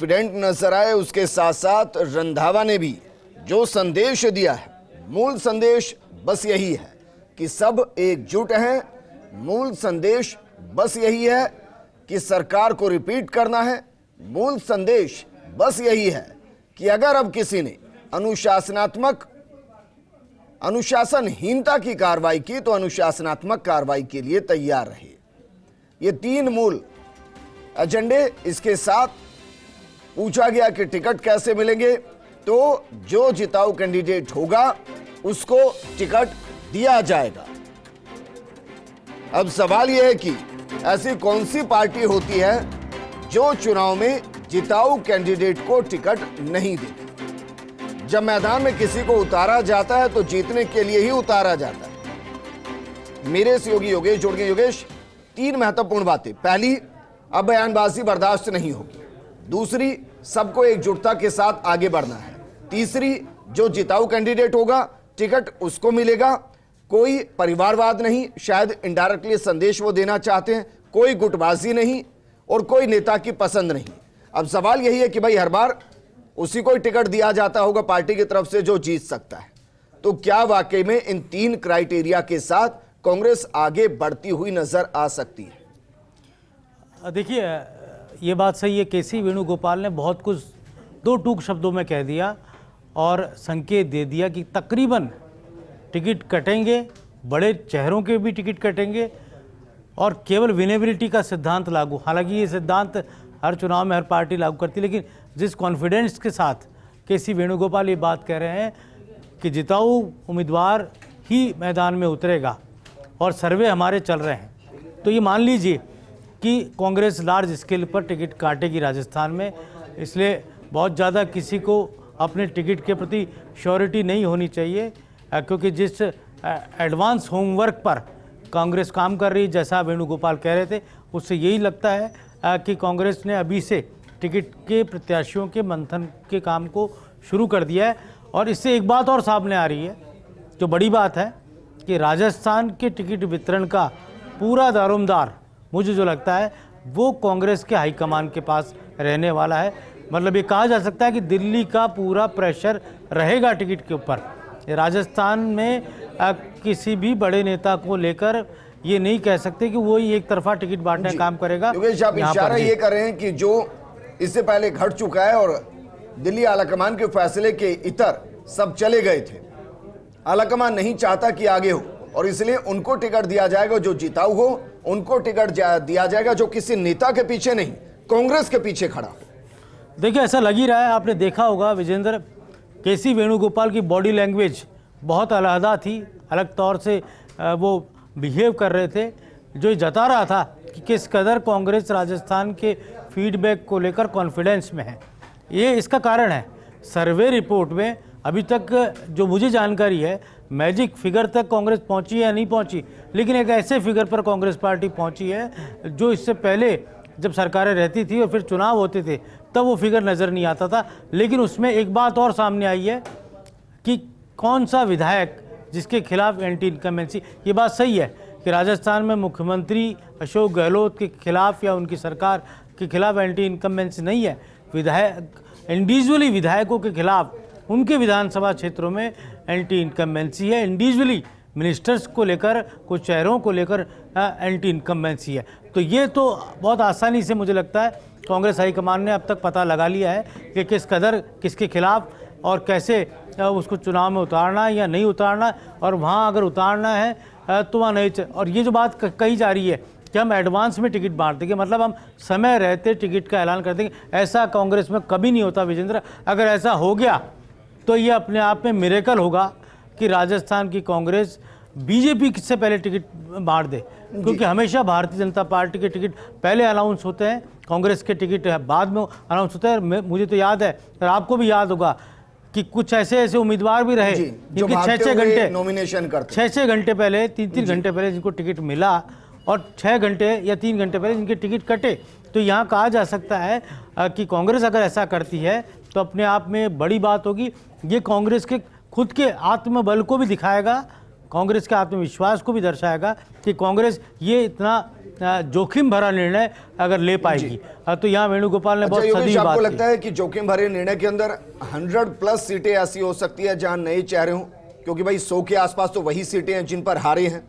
Confident नजर आए, उसके साथ साथ रंधावा ने भी जो संदेश दिया है, मूल संदेश बस यही है कि सब एकजुट हैं। मूल संदेश बस यही है कि सरकार को रिपीट करना है। मूल संदेश बस यही है कि अगर अब किसी ने अनुशासनहीनता की कार्रवाई की तो अनुशासनात्मक कार्रवाई के लिए तैयार रहे। ये तीन मूल एजेंडे। इसके साथ पूछा गया कि टिकट कैसे मिलेंगे, तो जो जिताऊ कैंडिडेट होगा उसको टिकट दिया जाएगा। अब सवाल यह है कि ऐसी कौन सी पार्टी होती है जो चुनाव में जिताऊ कैंडिडेट को टिकट नहीं देती। जब मैदान में किसी को उतारा जाता है तो जीतने के लिए ही उतारा जाता है। मेरे सहयोगी योगेश जुड़ गए। योगेश, तीन महत्वपूर्ण बातें। पहली, अब बयानबाजी बर्दाश्त नहीं होगी। दूसरी, सबको एकजुटता के साथ आगे बढ़ना है। तीसरी, जो जिताऊ कैंडिडेट होगा टिकट उसको मिलेगा। कोई परिवारवाद नहीं, शायद इनडायरेक्टली संदेश वो देना चाहते हैं। कोई गुटबाजी नहीं और कोई नेता की पसंद नहीं। अब सवाल यही है कि भाई हर बार उसी को ही टिकट दिया जाता होगा पार्टी की तरफ से जो जीत सकता है। तो क्या वाकई में इन तीन क्राइटेरिया के साथ कांग्रेस आगे बढ़ती हुई नजर आ सकती है? देखिए, ये बात सही है। केसी वेणुगोपाल ने बहुत कुछ दो टूक शब्दों में कह दिया और संकेत दे दिया कि तकरीबन टिकट कटेंगे, बड़े चेहरों के भी टिकट कटेंगे और केवल विनेबिलिटी का सिद्धांत लागू। हालांकि ये सिद्धांत हर चुनाव में हर पार्टी लागू करती है, लेकिन जिस कॉन्फिडेंस के साथ केसी वेणुगोपाल ये बात कह रहे हैं कि जिताऊ उम्मीदवार ही मैदान में उतरेगा और सर्वे हमारे चल रहे हैं, तो ये मान लीजिए कि कांग्रेस लार्ज स्केल पर टिकट काटेगी राजस्थान में। इसलिए बहुत ज़्यादा किसी को अपने टिकट के प्रति श्योरिटी नहीं होनी चाहिए, क्योंकि जिस एडवांस होमवर्क पर कांग्रेस काम कर रही, जैसा वेणुगोपाल कह रहे थे, उससे यही लगता है कि कांग्रेस ने अभी से टिकट के प्रत्याशियों के मंथन के काम को शुरू कर दिया है। और इससे एक बात और सामने आ रही है, जो बड़ी बात है, कि राजस्थान के टिकट वितरण का पूरा दारोमदार मुझे जो लगता है वो कांग्रेस के हाईकमान के पास रहने वाला है। मतलब ये कहा जा सकता है कि दिल्ली का पूरा प्रेशर रहेगा टिकट के ऊपर। राजस्थान में किसी भी बड़े नेता को लेकर ये नहीं कह सकते कि वो ही एक तरफा टिकट बांटने का काम करेगा। योगेश, आप इशारा ये कर रहे हैं कि जो इससे पहले घट चुका है और दिल्ली आलाकमान के फैसले के इतर सब चले गए थे, आलाकमान नहीं चाहता कि आगे हो और इसलिए उनको टिकट दिया जाएगा। जो जिताऊ हो उनको टिकट दिया जाएगा, जो किसी नेता के पीछे नहीं, कांग्रेस के पीछे खड़ा हो। देखिए, ऐसा लग ही रहा है। आपने देखा होगा विजेंद्र, केसी वेणुगोपाल की बॉडी लैंग्वेज बहुत अलहदा थी, अलग तौर से वो बिहेव कर रहे थे, जो जता रहा था कि किस कदर कांग्रेस राजस्थान के फीडबैक को लेकर कॉन्फिडेंस में है। ये इसका कारण है, सर्वे रिपोर्ट में अभी तक जो मुझे जानकारी है, मैजिक फिगर तक कांग्रेस पहुंची है या नहीं पहुंची, लेकिन एक ऐसे फिगर पर कांग्रेस पार्टी पहुंची है जो इससे पहले जब सरकारें रहती थी और फिर चुनाव होते थे तब वो फिगर नज़र नहीं आता था। लेकिन उसमें एक बात और सामने आई है कि कौन सा विधायक जिसके खिलाफ एंटी इनकम्बेंसी। ये बात सही है कि राजस्थान में मुख्यमंत्री अशोक गहलोत के खिलाफ या उनकी सरकार के खिलाफ एंटी इनकम्बेंसी नहीं है। विधायक इंडिविजुअली विधायकों के खिलाफ उनके विधानसभा क्षेत्रों में एंटी इनकम्बेंसी है। इंडिविजुअली मिनिस्टर्स को लेकर, कुछ चेहरों को लेकर एंटी इनकम्बेंसी है। तो ये तो बहुत आसानी से मुझे लगता है कांग्रेस हाईकमान ने अब तक पता लगा लिया है कि किस कदर किसके खिलाफ और कैसे उसको चुनाव में उतारना है या नहीं उतारना, और वहाँ अगर उतारना है तो वहाँ नहीं। और ये जो बात कही जा रही है कि हम एडवांस में टिकट बांट देंगे, मतलब हम समय रहते टिकट का ऐलान कर देंगे, ऐसा कांग्रेस में कभी नहीं होता विजेंद्र। अगर ऐसा हो गया तो ये अपने आप में मिरेकल होगा कि राजस्थान की कांग्रेस बीजेपी से पहले टिकट बांट दे, क्योंकि हमेशा भारतीय जनता पार्टी के टिकट पहले अनाउंस होते हैं, कांग्रेस के टिकट बाद में अनाउंस होते हैं। मुझे तो याद है और आपको भी याद होगा कि कुछ ऐसे उम्मीदवार भी रहे जिनके 6-6 घंटे नॉमिनेशन करते, 6-6 घंटे पहले, 3-3 घंटे पहले जिनको टिकट मिला और 6 घंटे या 3 घंटे पहले जिनके टिकट कटे। तो यहाँ कहा जा सकता है कि कांग्रेस अगर ऐसा करती है तो अपने आप में बड़ी बात होगी। ये कांग्रेस के खुद के आत्मबल को भी दिखाएगा, कांग्रेस के आत्मविश्वास को भी दर्शाएगा कि कांग्रेस ये इतना जोखिम भरा निर्णय अगर ले पाएगी। तो यहाँ वेणुगोपाल ने बहुत सही बात आपको की। लगता है कि जोखिम भरे निर्णय के अंदर 100+ सीटें ऐसी हो सकती है जहां नए चेहरे हों, क्योंकि भाई 100 के आसपास तो वही सीटें हैं जिन पर हारे हैं,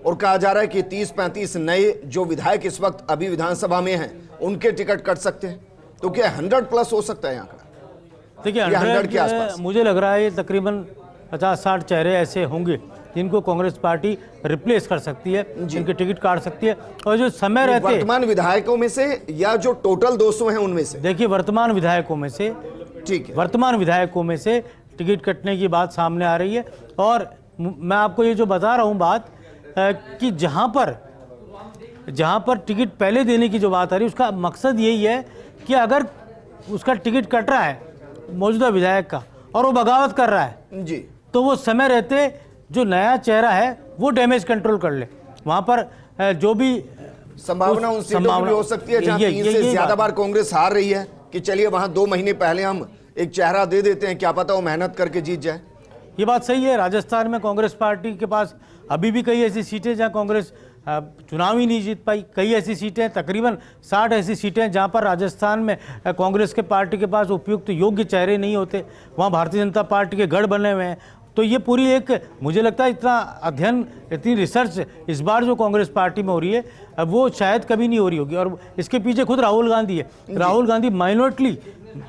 और कहा जा रहा है कि 30-35 नए जो विधायक इस वक्त अभी विधानसभा में हैं उनके टिकट कट सकते हैं। तो क्या 100+ हो सकता है यहाँ का? देखिए 100 के आसपास मुझे लग रहा है ये तकरीबन 50-60 चेहरे ऐसे होंगे जिनको कांग्रेस पार्टी रिप्लेस कर सकती है, जिनके टिकट काट सकती है। और जो समय रहते वर्तमान विधायकों में से या जो टोटल 200 हैं उनमें से? देखिए वर्तमान विधायकों में से, ठीक है, वर्तमान विधायकों में से टिकट कटने की बात सामने आ रही है। और मैं आपको ये जो बता रहा हूँ बात कि जहाँ पर टिकट पहले देने की जो बात आ रही है उसका मकसद यही है कि अगर उसका टिकट कट रहा है मौजूदा विधायक का और वो बगावत कर रहा है जी, तो वो समय रहते जो नया चेहरा है वो डैमेज कंट्रोल कर ले। वहाँ पर जो भी संभावना उन सीटों की भी हो सकती है जहां 3 से ज्यादा बार कांग्रेस हार रही है कि चलिए वहां 2 महीने पहले हम एक चेहरा दे देते हैं, क्या पता वो मेहनत करके जीत जाए। ये बात सही है। राजस्थान में कांग्रेस पार्टी के पास अभी भी कई ऐसी सीटें जहां कांग्रेस चुनाव ही नहीं जीत पाई। कई ऐसी सीटें, तकरीबन 60 ऐसी सीटें जहां पर राजस्थान में कांग्रेस के पार्टी के पास उपयुक्त योग्य चेहरे नहीं होते, वहां भारतीय जनता पार्टी के गढ़ बने हुए हैं। तो ये पूरी एक, मुझे लगता है इतना अध्ययन, इतनी रिसर्च इस बार जो कांग्रेस पार्टी में हो रही है वो शायद कभी नहीं हो रही होगी। और इसके पीछे खुद राहुल गांधी है। राहुल गांधी माइनॉरिटी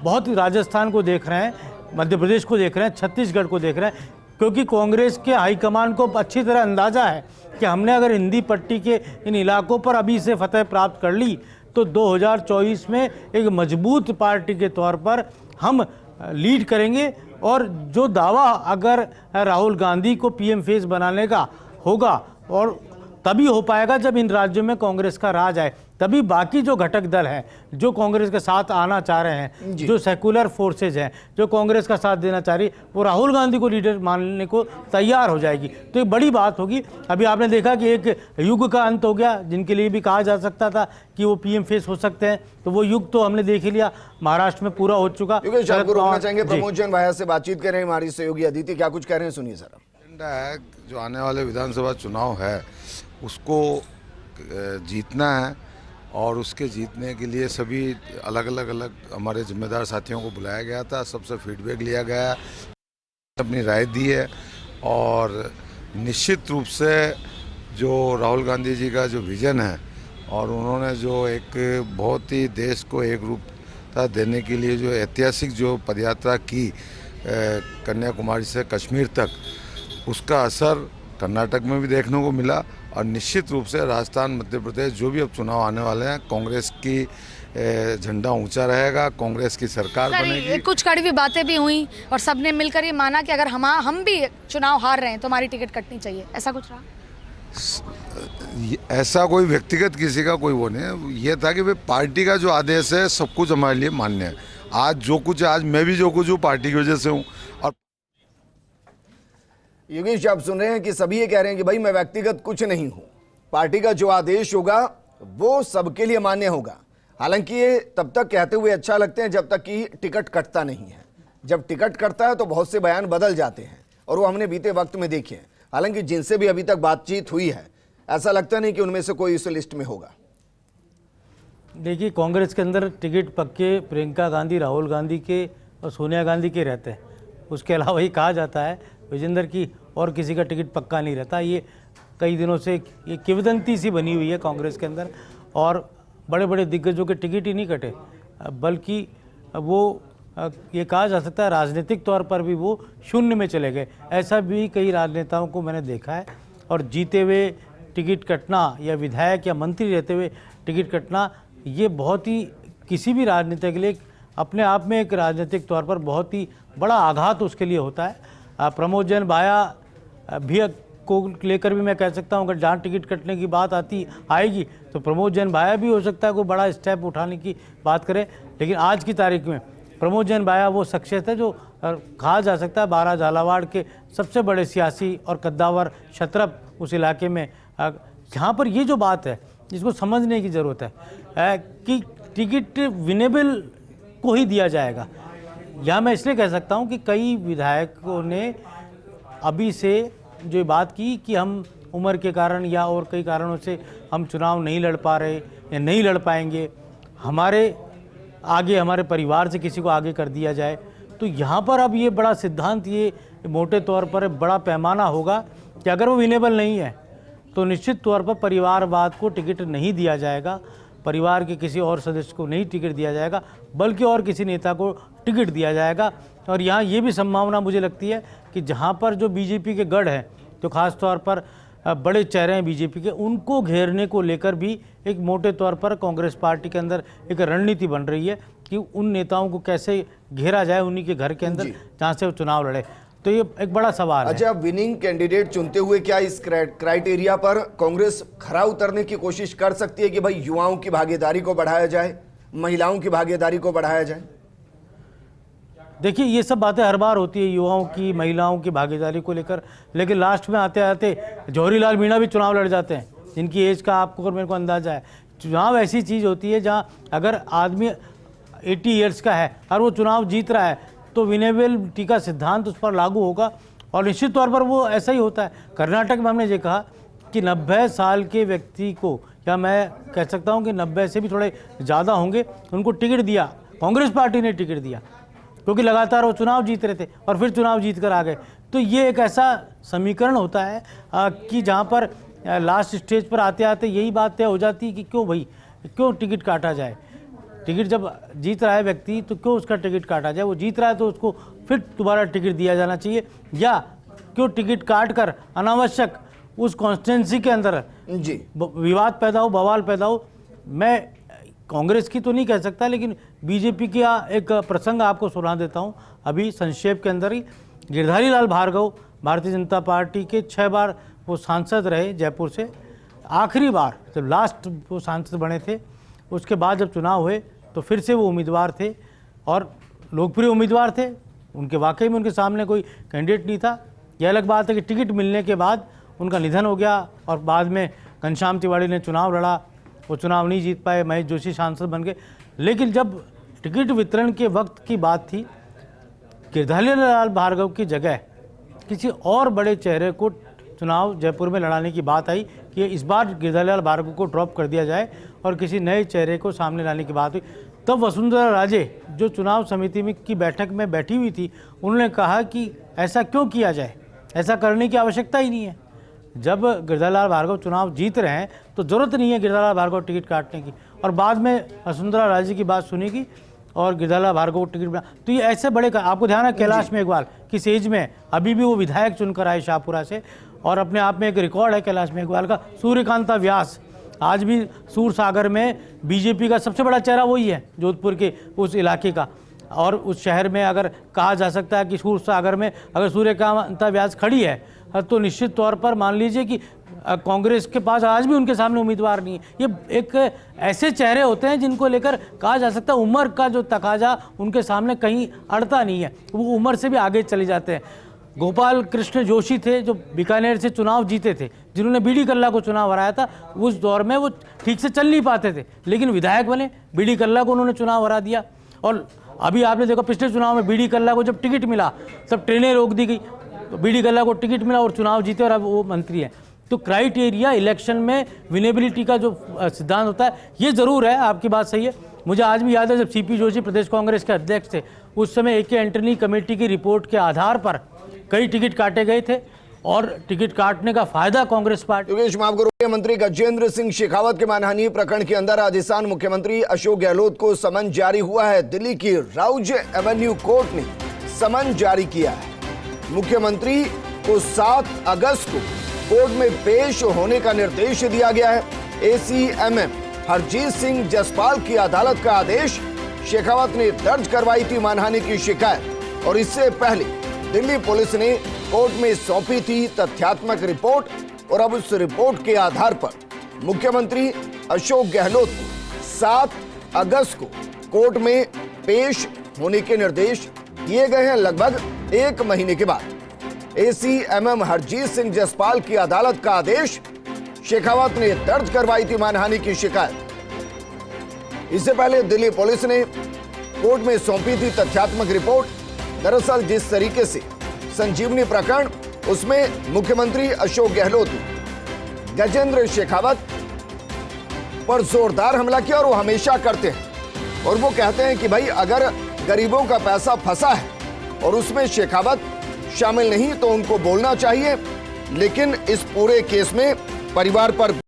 बहुत राजस्थान को देख रहे हैं, मध्य प्रदेश को देख रहे हैं, छत्तीसगढ़ को देख रहे हैं, क्योंकि कांग्रेस के हाईकमान को अच्छी तरह अंदाज़ा है कि हमने अगर हिंदी पट्टी के इन इलाकों पर अभी से फतह प्राप्त कर ली तो 2024 में एक मजबूत पार्टी के तौर पर हम लीड करेंगे। और जो दावा अगर राहुल गांधी को पीएम फेस बनाने का होगा, और तभी हो पाएगा जब इन राज्यों में कांग्रेस का राज आए, तभी बाकी जो घटक दल हैं जो कांग्रेस के साथ आना चाह रहे हैं, जो सेकुलर फोर्सेज हैं जो कांग्रेस का साथ देना चाह रही, वो राहुल गांधी को लीडर मानने को तैयार हो जाएगी। तो एक बड़ी बात होगी। अभी आपने देखा कि एक युग का अंत हो गया जिनके लिए भी कहा जा सकता था कि वो पीएम फेस हो सकते हैं, तो वो युग तो हमने देख ही लिया, महाराष्ट्र में पूरा हो चुका। रोकना चाहेंगे प्रमोद जैन भाई से बातचीत कर रहे हैं हमारी सहयोगी अदिति, क्या कुछ कह रहे हैं सुनिए सर। एजेंडा है जो आने वाले विधानसभा चुनाव है उसको जीतना है, और उसके जीतने के लिए सभी अलग अलग हमारे जिम्मेदार साथियों को बुलाया गया था, सबसे फीडबैक लिया गया, अपनी राय दी है। और निश्चित रूप से जो राहुल गांधी जी का जो विज़न है और उन्होंने जो एक बहुत ही देश को एक रूपता देने के लिए जो ऐतिहासिक जो पदयात्रा की कन्याकुमारी से कश्मीर तक, उसका असर कर्नाटक में भी देखने को मिला। और निश्चित रूप से राजस्थान, मध्य प्रदेश जो भी अब चुनाव आने वाले हैं, कांग्रेस की झंडा ऊंचा रहेगा, कांग्रेस की सरकार बनेगी। कुछ कड़वी बातें भी हुई और सबने मिलकर ये माना कि अगर हम भी चुनाव हार रहे हैं तो हमारी टिकट कटनी चाहिए, ऐसा कुछ रहा? ऐसा कोई व्यक्तिगत किसी का कोई वो नहीं, ये था कि भाई पार्टी का जो आदेश है सब कुछ हमारे लिए मान्य है। आज जो कुछ, आज मैं भी जो कुछ हूँ पार्टी की वजह से हूँ। और योगेश आप सुन रहे हैं कि सभी ये कह रहे हैं कि भाई मैं व्यक्तिगत कुछ नहीं हूं, पार्टी का जो आदेश होगा वो सबके लिए मान्य होगा। हालांकि ये तब तक कहते हुए अच्छा लगते हैं जब तक कि टिकट कटता नहीं है। जब टिकट कटता है तो बहुत से बयान बदल जाते हैं, और वो हमने बीते वक्त में देखे हैं। हालांकि जिनसे भी अभी तक बातचीत हुई है, ऐसा लगता नहीं कि उनमें से कोई इस लिस्ट में होगा। देखिए, कांग्रेस के अंदर टिकट पक्के प्रियंका गांधी, राहुल गांधी के और सोनिया गांधी के रहते हैं। उसके अलावा ये कहा जाता है विजेंद्र की और किसी का टिकट पक्का नहीं रहता। ये कई दिनों से ये किंवदंती सी बनी हुई है कांग्रेस के अंदर, और बड़े बड़े दिग्गजों के टिकट ही नहीं कटे, बल्कि वो ये कहा जा सकता है राजनीतिक तौर पर भी वो शून्य में चले गए। ऐसा भी कई राजनेताओं को मैंने देखा है। और जीते हुए टिकट कटना या विधायक या मंत्री रहते हुए टिकट कटना, ये बहुत ही किसी भी राजनेता के लिए अपने आप में एक राजनीतिक तौर पर बहुत ही बड़ा आघात उसके लिए होता है। प्रमोद जैन भाया भी को लेकर भी मैं कह सकता हूँ, अगर जहाँ टिकट कटने की बात आएगी तो प्रमोद जैन भाया भी हो सकता है कोई बड़ा स्टेप उठाने की बात करे। लेकिन आज की तारीख में प्रमोद जैन भाया वो शख्सियत है जो कहा जा सकता है 12 झालावाड़ के सबसे बड़े सियासी और कद्दावर क्षत्रप उस इलाके में। यहाँ पर ये जो बात है इसको समझने की ज़रूरत है कि टिकट विनेबल को ही दिया जाएगा। यहाँ मैं इसलिए कह सकता हूँ कि कई विधायकों ने अभी से जो बात की कि हम उम्र के कारण या और कई कारणों से हम चुनाव नहीं लड़ पा रहे या नहीं लड़ पाएंगे, हमारे आगे हमारे परिवार से किसी को आगे कर दिया जाए, तो यहाँ पर अब ये बड़ा सिद्धांत, ये मोटे तौर पर बड़ा पैमाना होगा कि अगर वो विनेबल नहीं है तो निश्चित तौर पर परिवारवाद को टिकट नहीं दिया जाएगा, परिवार के किसी और सदस्य को नहीं टिकट दिया जाएगा, बल्कि और किसी नेता को टिकट दिया जाएगा। और यहाँ ये भी संभावना मुझे लगती है कि जहाँ पर जो बीजेपी के गढ़ हैं, जो खास तौर पर बड़े चेहरे हैं बीजेपी के, उनको घेरने को लेकर भी एक मोटे तौर पर कांग्रेस पार्टी के अंदर एक रणनीति बन रही है कि उन नेताओं को कैसे घेरा जाए उन्हीं के घर के अंदर जहाँ से वो चुनाव लड़े। तो ये एक बड़ा सवाल है। अच्छा, विनिंग कैंडिडेट चुनते हुए क्या इस क्राइटेरिया पर कांग्रेस खरा उतरने की कोशिश कर सकती है कि भाई युवाओं की भागीदारी को बढ़ाया जाए, महिलाओं की भागीदारी को बढ़ाया जाए? देखिए, ये सब बातें हर बार होती है युवाओं की, महिलाओं की भागीदारी को लेकर, लेकिन लास्ट में आते आते जौहरीलाल मीणा भी चुनाव लड़ जाते हैं, जिनकी एज का आपको और मेरे को अंदाजा है। चुनाव ऐसी चीज़ होती है जहाँ अगर आदमी 80 ईयर्स का है और वो चुनाव जीत रहा है तो विनेबिलिटी का सिद्धांत उस पर लागू होगा, और निश्चित तौर पर वो ऐसा ही होता है। कर्नाटक में हमने ये कहा कि 90 साल के व्यक्ति को, या मैं कह सकता हूँ कि 90 से भी थोड़े ज़्यादा होंगे, उनको टिकट दिया, कांग्रेस पार्टी ने टिकट दिया, क्योंकि लगातार वो चुनाव जीत रहे थे और फिर चुनाव जीत कर आ गए। तो ये एक ऐसा समीकरण होता है कि जहाँ पर लास्ट स्टेज पर आते आते यही बात तय हो जाती है कि क्यों टिकट काटा जाए। टिकट जब जीत रहा है व्यक्ति तो क्यों उसका टिकट काटा जाए, वो जीत रहा है तो उसको फिर दोबारा टिकट दिया जाना चाहिए, या क्यों टिकट काट कर अनावश्यक उस कॉन्स्टिट्यूंसी के अंदर जी विवाद पैदा हो, बवाल पैदा हो। मैं कांग्रेस की तो नहीं कह सकता, लेकिन बीजेपी का एक प्रसंग आपको सुना देता हूँ अभी संक्षेप के अंदर ही। गिरधारी लाल भार्गव भारतीय जनता पार्टी के 6 बार वो सांसद रहे जयपुर से। आखिरी बार जब लास्ट वो सांसद बने थे, उसके बाद जब चुनाव हुए तो फिर से वो उम्मीदवार थे और लोकप्रिय उम्मीदवार थे। उनके वाकई में उनके सामने कोई कैंडिडेट नहीं था। यह अलग बात है कि टिकट मिलने के बाद उनका निधन हो गया और बाद में घनश्याम तिवारी ने चुनाव लड़ा, वो चुनाव नहीं जीत पाए, महेश जोशी सांसद बन गए। लेकिन जब टिकट वितरण के वक्त की बात थी, गिरधारी लाल भार्गव की जगह किसी और बड़े चेहरे को चुनाव जयपुर में लड़ाने की बात आई कि इस बार गिरधारी लाल भार्गव को ड्रॉप कर दिया जाए और किसी नए चेहरे को सामने लाने की बात हुई। तब वसुंधरा राजे जो चुनाव समिति में की बैठक में बैठी हुई थी, उन्होंने कहा कि ऐसा क्यों किया जाए, ऐसा करने की आवश्यकता ही नहीं है। जब गिरधारी लाल भार्गव चुनाव जीत रहे हैं तो ज़रूरत नहीं है गिरधारी लाल भार्गव टिकट काटने की। और बाद में वसुंधरा राजे की बात सुनेगी और गिरधारी लाल भार्गव को टिकट बना। तो ये ऐसे बड़े आपको ध्यान है कैलाश मेघवाल किस एज में अभी भी वो विधायक चुनकर आए शाहपुरा से, और अपने आप में एक रिकॉर्ड है कैलाश मेघवाल का। सूर्यकांता व्यास आज भी सूर सागर में बीजेपी का सबसे बड़ा चेहरा वही है, जोधपुर के उस इलाके का। और उस शहर में अगर कहा जा सकता है कि सूर सागर में अगर सूर्यकांता व्यास खड़ी है तो निश्चित तौर पर मान लीजिए कि कांग्रेस के पास आज भी उनके सामने उम्मीदवार नहीं है। ये एक ऐसे चेहरे होते हैं जिनको लेकर कहा जा सकता है उम्र का जो तकाजा उनके सामने कहीं अड़ता नहीं है, वो उम्र से भी आगे चले जाते हैं। गोपाल कृष्ण जोशी थे जो बीकानेर से चुनाव जीते थे, जिन्होंने बीडी कल्ला को चुनाव हराया था। उस दौर में वो ठीक से चल नहीं पाते थे, लेकिन विधायक बने, बीडी कल्ला को उन्होंने चुनाव हरा दिया। और अभी आपने देखा पिछले चुनाव में बीडी कल्ला को जब टिकट मिला तब ट्रेनें रोक दी गई, तो बीडी कल्ला को टिकट मिला और चुनाव जीते और अब वो मंत्री हैं। तो क्राइटेरिया इलेक्शन में विनेबिलिटी का जो सिद्धांत होता है, ये ज़रूर है, आपकी बात सही है। मुझे आज भी याद है जब सीपी जोशी प्रदेश कांग्रेस के अध्यक्ष थे, उस समय AK एंटनी कमेटी की रिपोर्ट के आधार पर कई टिकट काटे गए थे और टिकट काटने का फायदा कांग्रेस पार्टी। योगेश माफ करो, मुख्यमंत्री गजेंद्र सिंह शेखावत के मानहानि प्रकरण के अंदर राजस्थान मुख्यमंत्री अशोक गहलोत को समन जारी हुआ है। दिल्ली की राउज एवेन्यू कोर्ट ने समन जारी किया है। मुख्यमंत्री को 7 अगस्त को कोर्ट में पेश होने का निर्देश दिया गया है। ACMM हरजीत सिंह जसपाल की अदालत का आदेश। शेखावत ने दर्ज करवाई थी मानहानि की शिकायत और इससे पहले दिल्ली पुलिस ने कोर्ट में सौंपी थी तथ्यात्मक रिपोर्ट और अब उस रिपोर्ट के आधार पर मुख्यमंत्री अशोक गहलोत को 7 अगस्त को कोर्ट में पेश होने के निर्देश दिए गए हैं। लगभग 1 महीने के बाद ACMM हरजीत सिंह जसपाल की अदालत का आदेश। शेखावत ने दर्ज करवाई थी मानहानि की शिकायत। इससे पहले दिल्ली पुलिस ने कोर्ट में सौंपी थी तथ्यात्मक रिपोर्ट। दरअसल जिस तरीके से संजीवनी प्रकरण उसमें मुख्यमंत्री अशोक गहलोत गजेंद्र शेखावत पर जोरदार हमला किया, और वो हमेशा करते हैं। और वो कहते हैं कि भाई अगर गरीबों का पैसा फंसा है और उसमें शेखावत शामिल नहीं तो उनको बोलना चाहिए, लेकिन इस पूरे केस में परिवार पर